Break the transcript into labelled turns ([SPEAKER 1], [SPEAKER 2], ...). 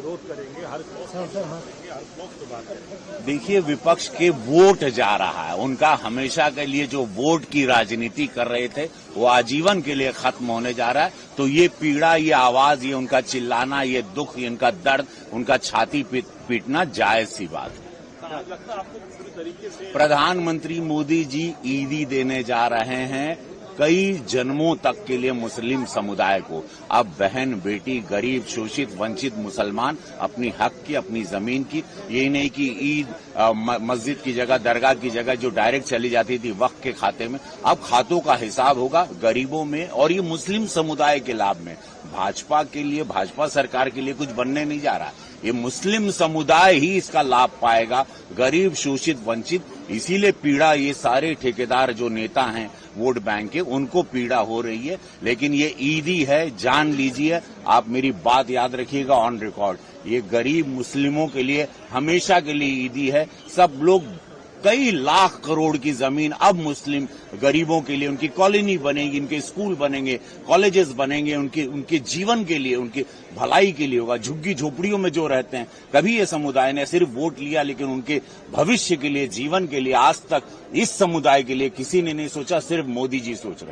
[SPEAKER 1] विरोध करेंगे, हर ब्लॉक पे बात करेंगे।
[SPEAKER 2] देखिए, विपक्ष के वोट जा रहा है, उनका हमेशा के लिए जो वोट की राजनीति कर रहे थे वो आजीवन के लिए खत्म होने जा रहा है। तो ये पीड़ा, ये आवाज, ये उनका चिल्लाना, ये दुख, ये उनका दर्द, उनका छाती पीटना जायज सी बात है।
[SPEAKER 1] लगता है आपको पूरी तरीके से
[SPEAKER 2] प्रधानमंत्री मोदी जी ईदी देने जा रहे हैं कई जन्मों तक के लिए मुस्लिम समुदाय को। अब बहन, बेटी, गरीब, शोषित, वंचित मुसलमान अपनी हक की, अपनी जमीन की, ये नहीं कि ईद मस्जिद की जगह, दरगाह की जगह जो डायरेक्ट चली जाती थी वक्फ के खाते में, अब खातों का हिसाब होगा गरीबों में, और ये मुस्लिम समुदाय के लाभ में। भाजपा के लिए, भाजपा सरकार के लिए कुछ बनने नहीं जा रहा, ये मुस्लिम समुदाय ही इसका लाभ पाएगा, गरीब, शोषित, वंचित। इसीलिए पीड़ा ये सारे ठेकेदार जो नेता हैं वोट बैंक के, उनको पीड़ा हो रही है। लेकिन ये ईदी है, जान लीजिए, आप मेरी बात याद रखिएगा ऑन रिकॉर्ड, ये गरीब मुस्लिमों के लिए हमेशा के लिए ईदी है। सब लोग, कई लाख करोड़ की जमीन अब मुस्लिम गरीबों के लिए, उनकी कॉलोनी बनेगी, उनके स्कूल बनेंगे, कॉलेजेस बनेंगे, उनके जीवन के लिए, उनकी भलाई के लिए होगा। झुग्गी झोपड़ियों में जो रहते हैं, कभी ये समुदाय ने सिर्फ वोट लिया, लेकिन उनके भविष्य के लिए, जीवन के लिए आज तक इस समुदाय के लिए किसी ने नहीं सोचा, सिर्फ मोदी जी सोच रहे हैं।